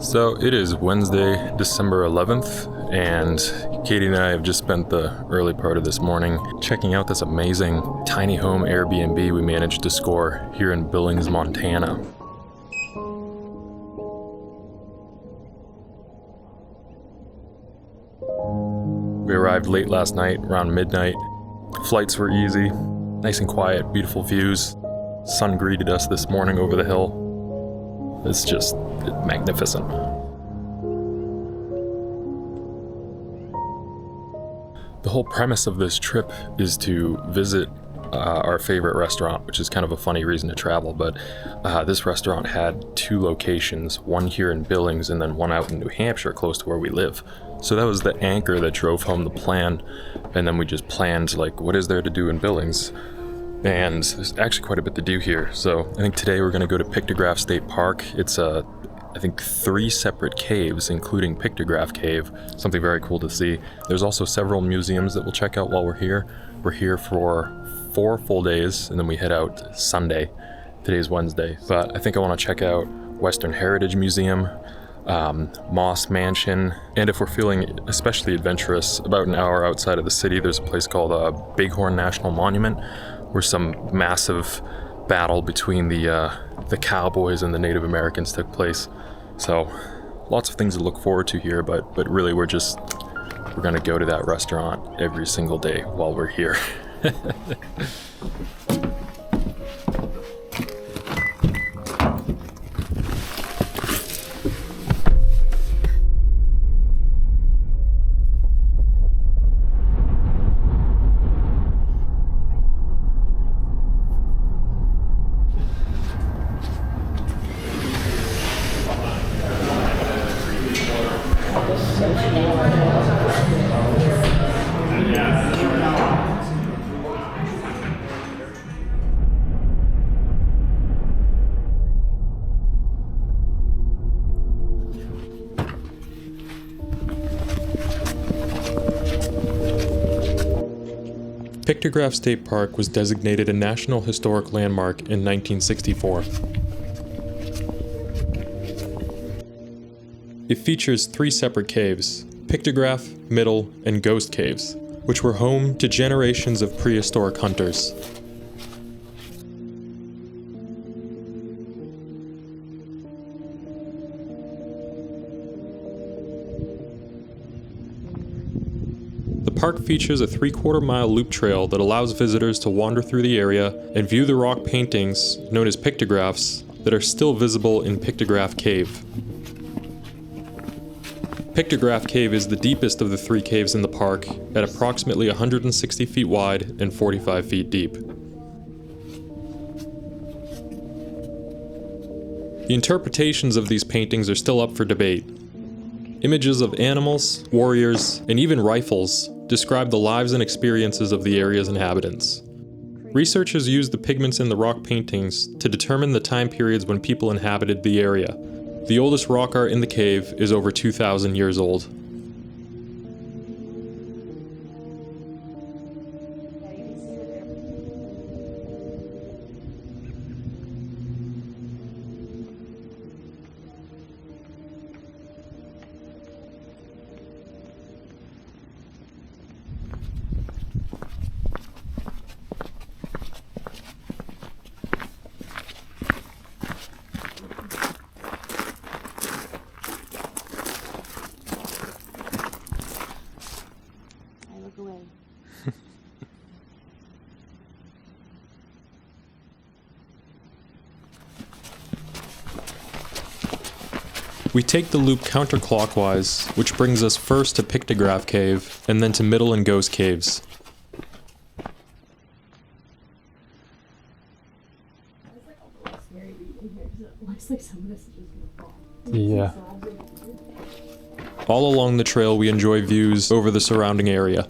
So it is Wednesday, December 11th, and Katie and I have just spent the early part of this morning checking out this amazing tiny home Airbnb we managed to score here in Billings, Montana. We arrived late last night, around midnight. Flights were easy, nice and quiet, beautiful views. Sun greeted us this morning over the hill. It's just magnificent. The whole premise of this trip is to visit our favorite restaurant, which is kind of a funny reason to travel, but this restaurant had two locations, one here in Billings and then one out in New Hampshire, close to where we live. So that was the anchor that drove home the plan, and then we just planned, like, what is there to do in Billings? And there's actually quite a bit to do here. So I think today we're going to go to Pictograph State Park. It's I think 3 separate caves, including Pictograph Cave. Something very cool to see. There's also several museums that we'll check out while we're here. We're here for 4 full days, and then we head out Sunday. Today's Wednesday. But I think I want to check out Western Heritage Museum, Moss Mansion, and if we're feeling especially adventurous, about an hour outside of the city, there's a place called Bighorn National Monument, where some massive battle between the cowboys and the Native Americans took place. So lots of things to look forward to here, but really we're gonna go to that restaurant every single day while we're here. Pictograph State Park was designated a National Historic Landmark in 1964. It features 3 separate caves, Pictograph, Middle, and Ghost Caves, which were home to generations of prehistoric hunters. The park features a 3/4 mile loop trail that allows visitors to wander through the area and view the rock paintings, known as pictographs, that are still visible in Pictograph Cave. Pictograph Cave is the deepest of the 3 caves in the park, at approximately 160 feet wide and 45 feet deep. The interpretations of these paintings are still up for debate. Images of animals, warriors, and even rifles describe the lives and experiences of the area's inhabitants. Researchers used the pigments in the rock paintings to determine the time periods when people inhabited the area. The oldest rock art in the cave is over 2,000 years old. We take the loop counterclockwise, which brings us first to Pictograph Cave, and then to Middle and Ghost Caves. Yeah. All along the trail, we enjoy views over the surrounding area.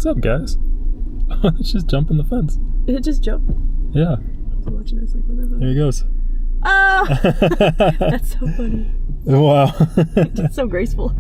What's up, guys? It's just jumping the fence. Did it just jump? Yeah. I'm watching this like, what the fuck? There he goes. Oh! That's so funny. Wow. It's so graceful.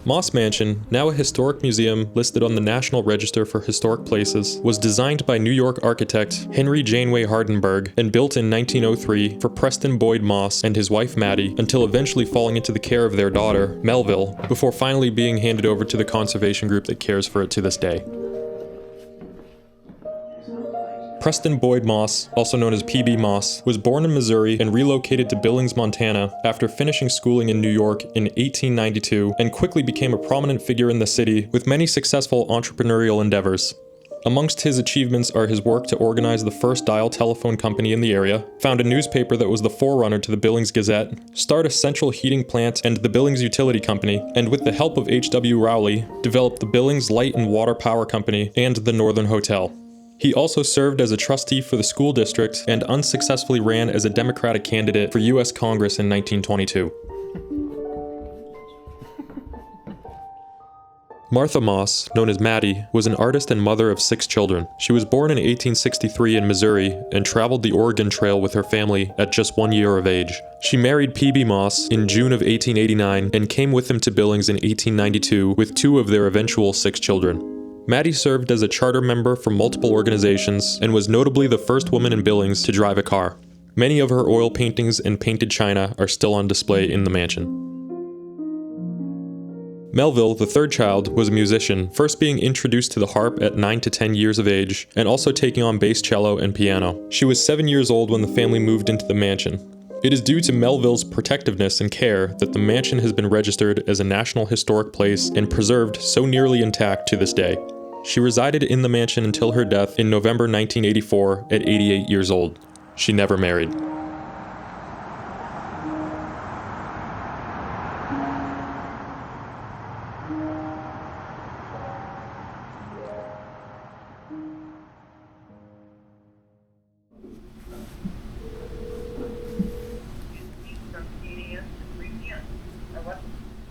Moss Mansion, now a historic museum listed on the National Register for Historic Places, was designed by New York architect Henry Janeway Hardenberg and built in 1903 for Preston Boyd Moss and his wife Maddie, until eventually falling into the care of their daughter, Melville, before finally being handed over to the conservation group that cares for it to this day. Preston Boyd Moss, also known as P.B. Moss, was born in Missouri and relocated to Billings, Montana after finishing schooling in New York in 1892 and quickly became a prominent figure in the city with many successful entrepreneurial endeavors. Amongst his achievements are his work to organize the first dial telephone company in the area, found a newspaper that was the forerunner to the Billings Gazette, start a central heating plant and the Billings Utility Company, and with the help of H.W. Rowley, developed the Billings Light and Water Power Company and the Northern Hotel. He also served as a trustee for the school district and unsuccessfully ran as a Democratic candidate for U.S. Congress in 1922. Martha Moss, known as Maddie, was an artist and mother of 6 children. She was born in 1863 in Missouri and traveled the Oregon Trail with her family at just 1 year of age. She married P.B. Moss in June of 1889 and came with him to Billings in 1892 with 2 of their eventual 6 children. Maddie served as a charter member for multiple organizations and was notably the first woman in Billings to drive a car. Many of her oil paintings and painted china are still on display in the mansion. Melville, the third child, was a musician, first being introduced to the harp at 9 to 10 years of age, and also taking on bass cello and piano. She was 7 years old when the family moved into the mansion. It is due to Melville's protectiveness and care that the mansion has been registered as a National Historic Place and preserved so nearly intact to this day. She resided in the mansion until her death in November 1984 at 88 years old. She never married.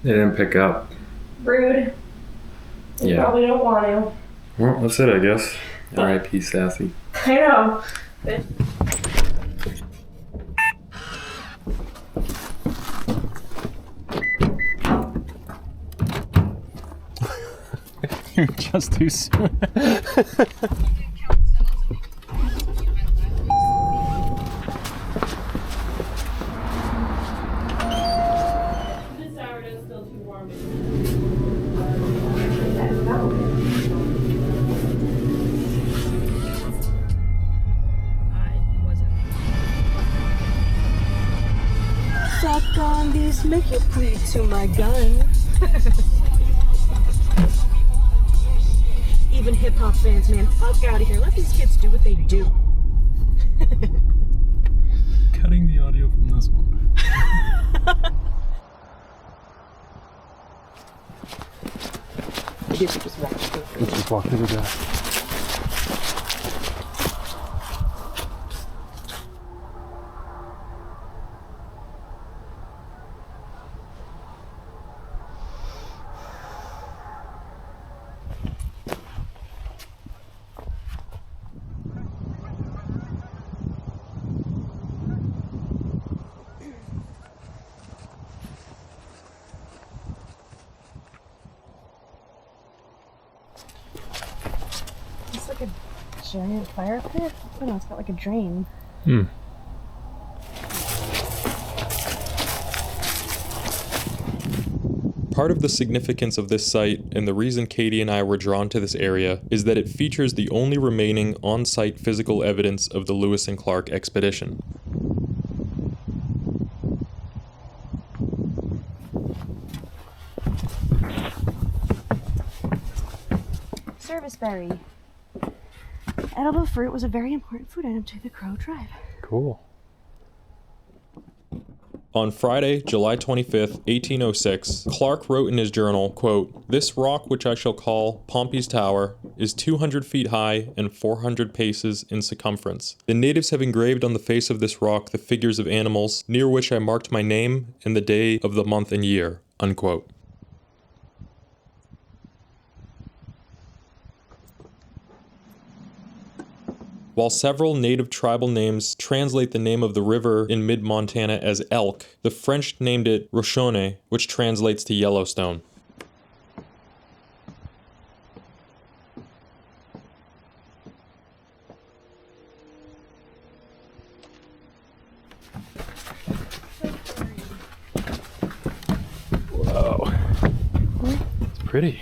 They didn't pick up. Rude. You probably don't want to. Well, that's it, I guess. R.I.P. Sassy. I know. You're just too soon. Suck on these, make it bleed to my gun. Even hip-hop fans, man, fuck out of here. Let these kids do what they do. Cutting the audio from this one. I guess you just walk through. Just walk through the door. giant fire pit? Oh no, it's got like a drain. Part of the significance of this site, and the reason Katie and I were drawn to this area, is that it features the only remaining on-site physical evidence of the Lewis and Clark expedition. Serviceberry. Edible fruit was a very important food item to the Crow tribe. Cool. On Friday, July 25th, 1806, Clark wrote in his journal, quote, "This rock, which I shall call Pompey's Tower, is 200 feet high and 400 paces in circumference. The natives have engraved on the face of this rock the figures of animals, near which I marked my name and the day of the month and year," unquote. While several native tribal names translate the name of the river in mid-Montana as Elk, the French named it Rochone, which translates to Yellowstone. Whoa. It's pretty.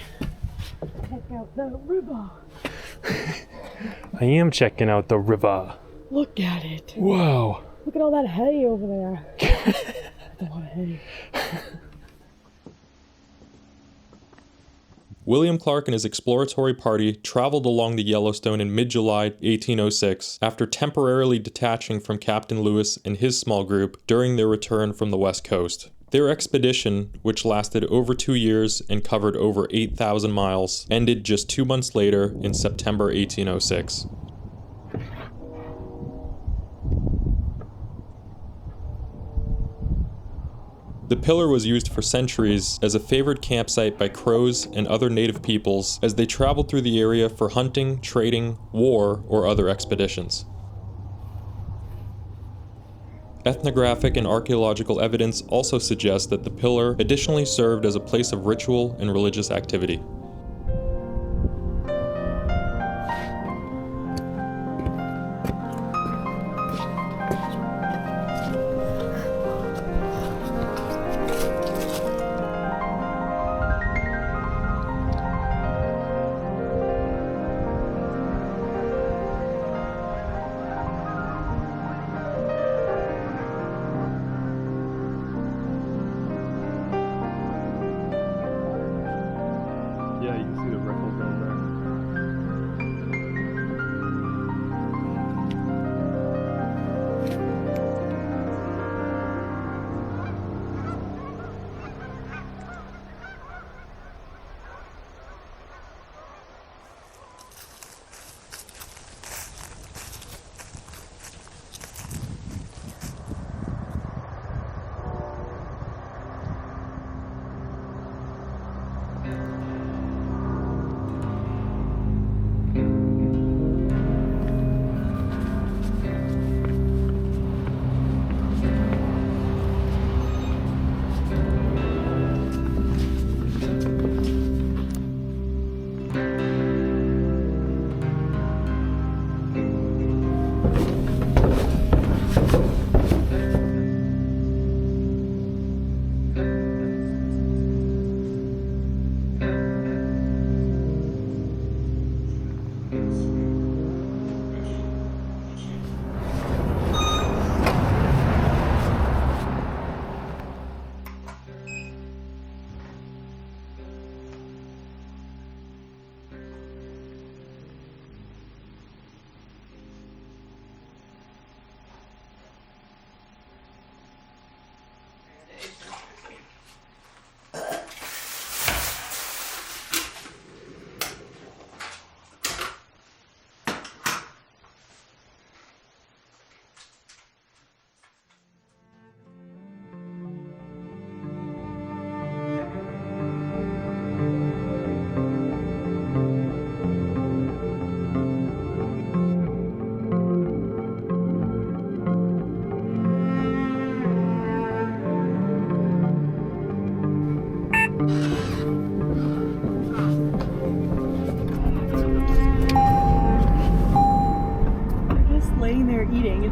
Check out the river. I am checking out the river. Look at it. Whoa. Look at all that hay over there. That's a lot of hay. William Clark and his exploratory party traveled along the Yellowstone in mid-July 1806 after temporarily detaching from Captain Lewis and his small group during their return from the West Coast. Their expedition, which lasted over 2 years and covered over 8,000 miles, ended just 2 months later in September 1806. The Pillar was used for centuries as a favored campsite by Crows and other native peoples as they traveled through the area for hunting, trading, war, or other expeditions. Ethnographic and archaeological evidence also suggests that the Pillar additionally served as a place of ritual and religious activity.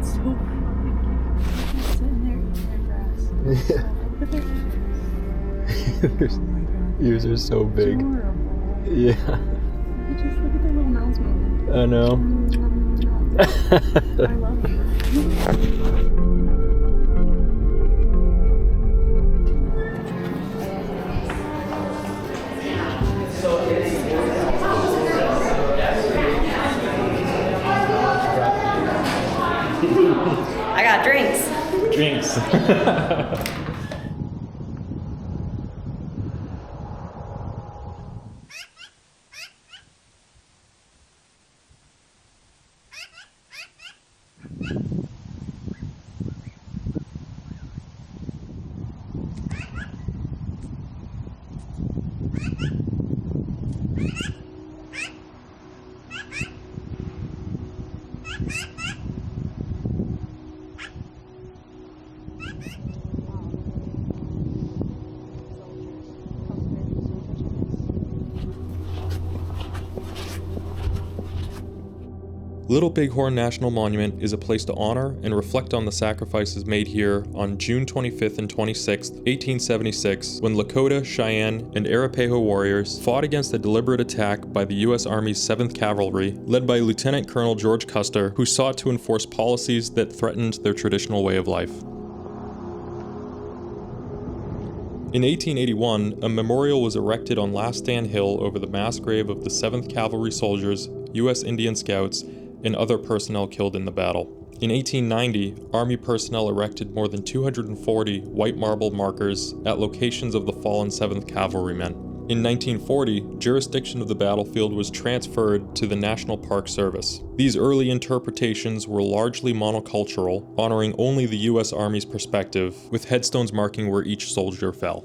It's so fucking cute. Just sitting there eating their grass. Their ears are so big. Adorable. Yeah, Just look at their little mouths moving. I know. I love you. I got drinks. Drinks. Little Bighorn National Monument is a place to honor and reflect on the sacrifices made here on June 25th and 26th, 1876, when Lakota, Cheyenne, and Arapaho warriors fought against a deliberate attack by the U.S. Army's 7th Cavalry, led by Lieutenant Colonel George Custer, who sought to enforce policies that threatened their traditional way of life. In 1881, a memorial was erected on Last Stand Hill over the mass grave of the 7th Cavalry soldiers, U.S. Indian Scouts, and other personnel killed in the battle. In 1890, Army personnel erected more than 240 white marble markers at locations of the fallen 7th Cavalrymen. In 1940, jurisdiction of the battlefield was transferred to the National Park Service. These early interpretations were largely monocultural, honoring only the U.S. Army's perspective, with headstones marking where each soldier fell.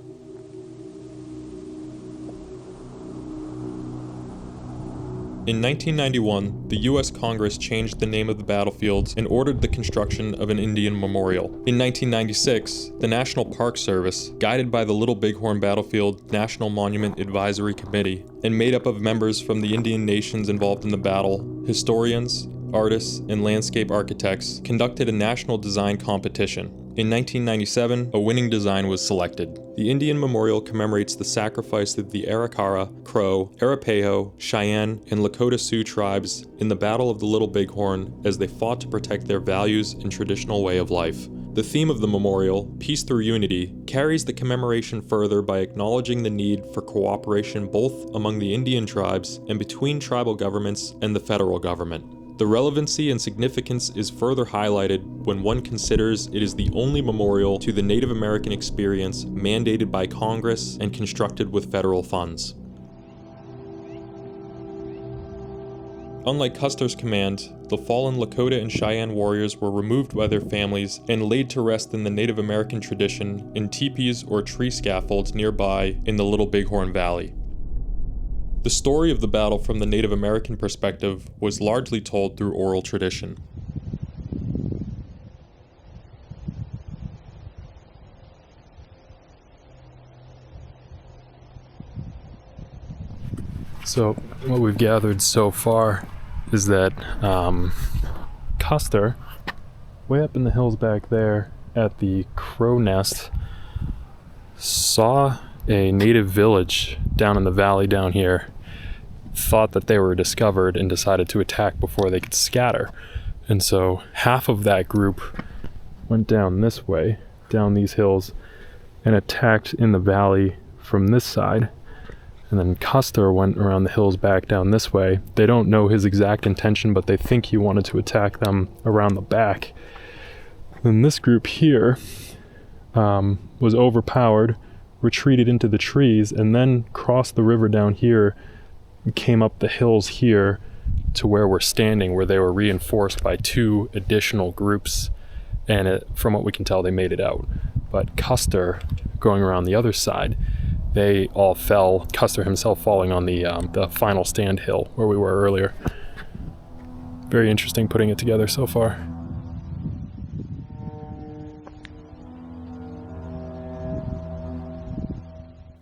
In 1991, the U.S. Congress changed the name of the battlefields and ordered the construction of an Indian memorial. In 1996, the National Park Service, guided by the Little Bighorn Battlefield National Monument Advisory Committee, and made up of members from the Indian nations involved in the battle, historians, artists, and landscape architects, conducted a national design competition. In 1997, a winning design was selected. The Indian Memorial commemorates the sacrifice of the Arikara, Crow, Arapaho, Cheyenne, and Lakota Sioux tribes in the Battle of the Little Bighorn as they fought to protect their values and traditional way of life. The theme of the memorial, Peace Through Unity, carries the commemoration further by acknowledging the need for cooperation both among the Indian tribes and between tribal governments and the federal government. The relevancy and significance is further highlighted when one considers it is the only memorial to the Native American experience mandated by Congress and constructed with federal funds. Unlike Custer's command, the fallen Lakota and Cheyenne warriors were removed by their families and laid to rest in the Native American tradition in teepees or tree scaffolds nearby in the Little Bighorn Valley. The story of the battle from the Native American perspective was largely told through oral tradition. So, what we've gathered so far is that Custer, way up in the hills back there at the Crow Nest, saw a native village down in the valley down here, thought that they were discovered, and decided to attack before they could scatter. And so half of that group went down this way, down these hills, and attacked in the valley from this side. And then Custer went around the hills back down this way. They don't know his exact intention, but they think he wanted to attack them around the back. Then this group here was overpowered, retreated into the trees, and then crossed the river down here, came up the hills here to where we're standing, where they were reinforced by two additional groups, and from what we can tell, they made it out. But Custer, going around the other side, they all fell, Custer himself falling on the final stand hill where we were earlier. Very interesting putting it together so far.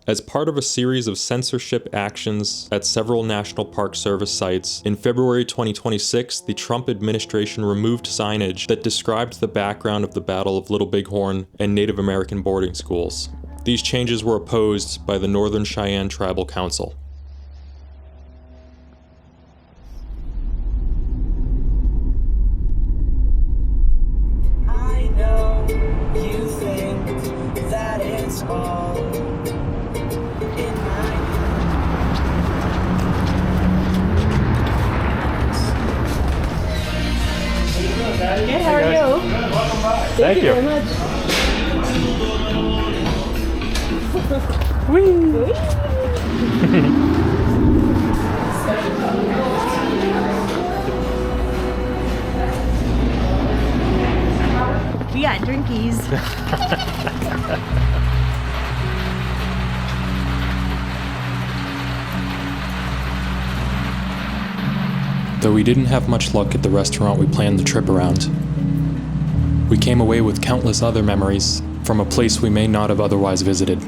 As part of a series of censorship actions at several National Park Service sites, in February 2026, the Trump administration removed signage that described the background of the Battle of Little Bighorn and Native American boarding schools. These changes were opposed by the Northern Cheyenne Tribal Council. I know you think that it's all in my Good, how are you? Thank you. Very much. We got drinkies. Though we didn't have much luck at the restaurant we planned the trip around, we came away with countless other memories from a place we may not have otherwise visited.